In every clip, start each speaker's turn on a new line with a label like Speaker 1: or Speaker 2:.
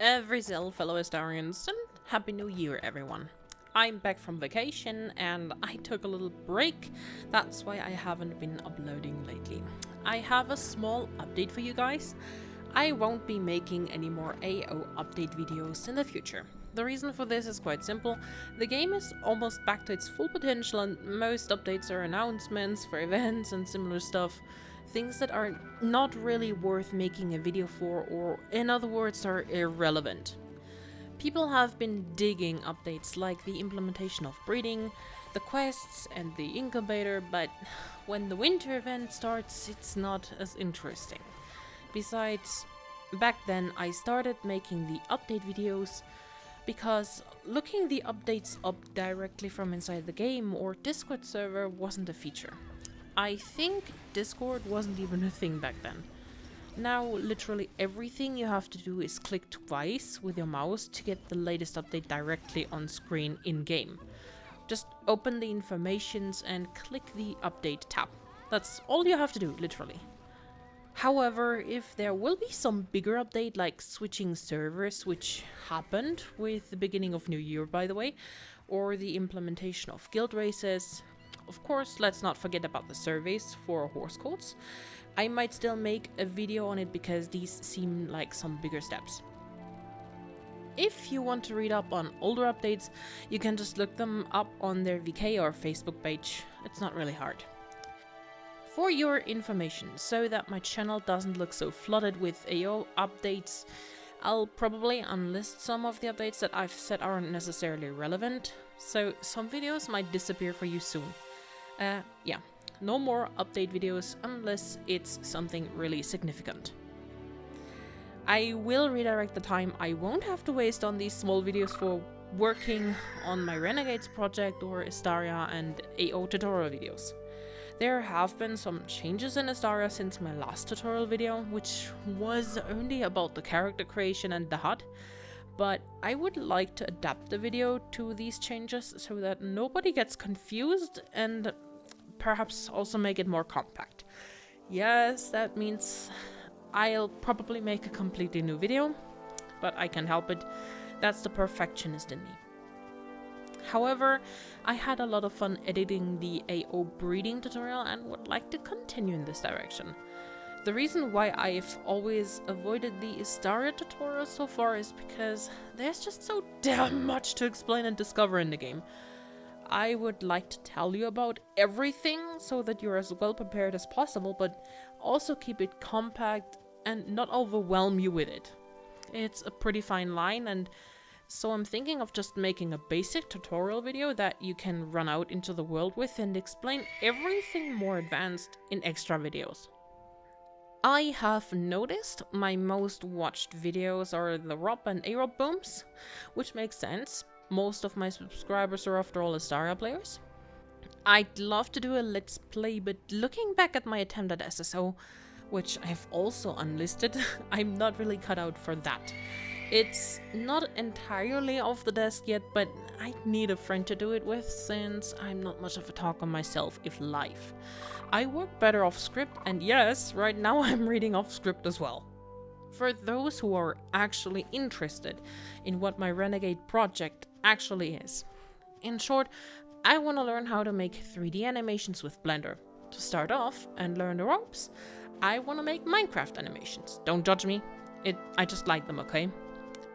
Speaker 1: every fellow Astarians, and Happy New Year, everyone. I'm back from vacation and I took a little break. That's why I haven't been uploading lately. I have a small update for you guys. I won't be making any more AO update videos in the future. The reason for this is quite simple. The game is almost back to its full potential and most updates are announcements for events and similar stuff. Things that are not really worth making a video for, or in other words, are irrelevant. People have been digging updates like the implementation of breeding, the quests and the incubator, but when the winter event starts, it's not as interesting. Besides, back then I started making the update videos because looking the updates up directly from inside the game or Discord server wasn't a feature. I think Discord wasn't even a thing back then. Now literally everything you have to do is click twice with your mouse to get the latest update directly on screen in-game. Just open the informations and click the update tab. That's all you have to do, literally. However, if there will be some bigger update like switching servers, which happened with the beginning of New Year by the way, or the implementation of guild races, of course, let's not forget about the surveys for horse codes. I might still make a video on it because these seem like some bigger steps. If you want to read up on older updates, you can just look them up on their VK or Facebook page. It's not really hard. For your information, so that my channel doesn't look so flooded with AO updates, I'll probably unlist some of the updates that I've said aren't necessarily relevant, so some videos might disappear for you soon. Yeah, no more update videos unless it's something really significant. I will redirect the time I won't have to waste on these small videos for working on my Renegades project or Astaria and AO tutorial videos. There have been some changes in Astaria since my last tutorial video, which was only about the character creation and the HUD, but I would like to adapt the video to these changes so that nobody gets confused and perhaps also make it more compact. Yes, that means I'll probably make a completely new video, but I can't help it. That's the perfectionist in me. However, I had a lot of fun editing the AO breeding tutorial and would like to continue in this direction. The reason why I've always avoided the Astaria tutorial so far is because there's just so damn much to explain and discover in the game. I would like to tell you about everything so that you're as well prepared as possible, but also keep it compact and not overwhelm you with it. It's a pretty fine line, and so I'm thinking of just making a basic tutorial video that you can run out into the world with and explain everything more advanced in extra videos. I have noticed my most watched videos are the ROP and AROP booms, which makes sense. Most of my subscribers are after all Astaria players. I'd love to do a let's play, but looking back at my attempt at SSO, which I've also unlisted, I'm not really cut out for that. It's not entirely off the desk yet, but I need a friend to do it with since I'm not much of a talker myself if live. I work better off script, and yes, right now I'm reading off script as well. For those who are actually interested in what my Renegade project actually is. In short, I want to learn how to make 3D animations with Blender. To start off and learn the ropes, I want to make Minecraft animations. Don't judge me. I just like them, okay?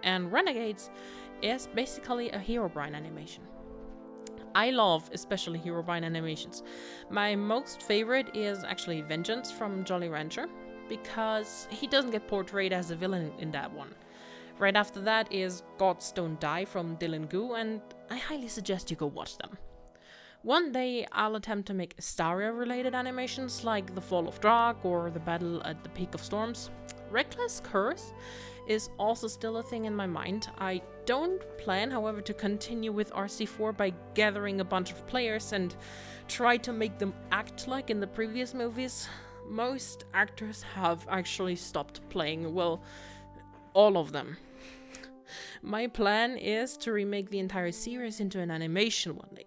Speaker 1: And Renegades is basically a Herobrine animation. I love especially Herobrine animations. My most favorite is actually Vengeance from Jolly Rancher, because he doesn't get portrayed as a villain in that one. Right after that is Gods Don't Die from Dillongoo, and I highly suggest you go watch them. One day I'll attempt to make Astaria related animations like the Fall of Drak or the Battle at the Peak of Storms. Reckless Curse is also still a thing in my mind. I don't plan, however, to continue with RC4 by gathering a bunch of players and try to make them act like in the previous movies. Most actors have actually stopped playing, well, all of them. My plan is to remake the entire series into an animation one day.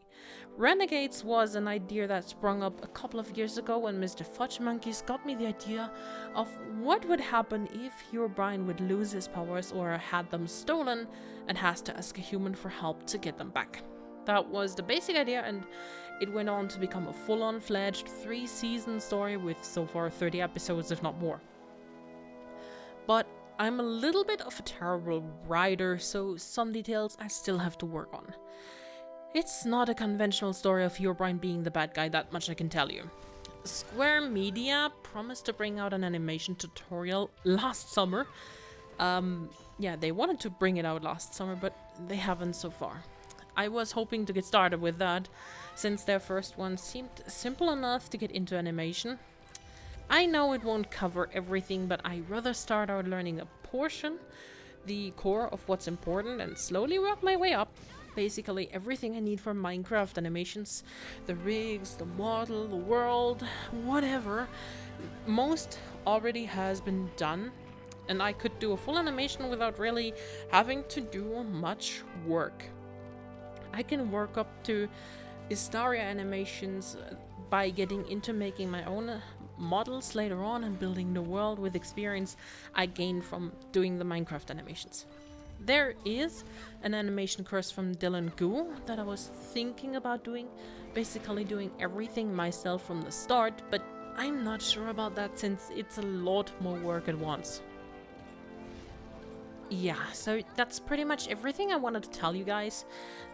Speaker 1: Renegades was an idea that sprung up a couple of years ago when Mr. Fudge Monkeys got me the idea of what would happen if Herobrine would lose his powers or had them stolen and has to ask a human for help to get them back. That was the basic idea, and it went on to become a full-on fledged 3-season story with so far 30 episodes, if not more. But I'm a little bit of a terrible writer, so some details I still have to work on. It's not a conventional story of Herobrine being the bad guy, that much I can tell you. Square Media promised to bring out an animation tutorial last summer. Yeah, they wanted to bring it out last summer, but they haven't so far. I was hoping to get started with that, since their first one seemed simple enough to get into animation. I know it won't cover everything, but I'd rather start out learning a portion, the core of what's important, and slowly work my way up. Basically everything I need for Minecraft animations, the rigs, the model, the world, whatever. Most already has been done, and I could do a full animation without really having to do much work. I can work up to Istaria animations by getting into making my own models later on and building the world with experience I gained from doing the Minecraft animations. There is an animation course from dillongoo that I was thinking about doing, basically doing everything myself from the start, but I'm not sure about that since it's a lot more work at once. Yeah, so that's pretty much everything I wanted to tell you guys.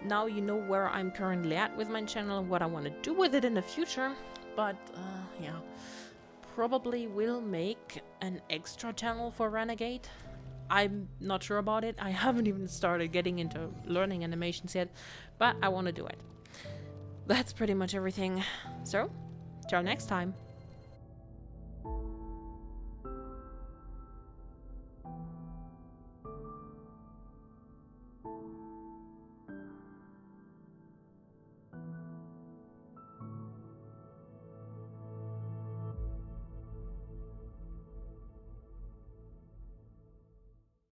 Speaker 1: Now you know where I'm currently at with my channel and what I want to do with it in the future, but yeah, probably will make an extra channel for Renegade. I'm not sure about it. I haven't even started getting into learning animations yet, but I want to do it. That's pretty much everything. So, till next time.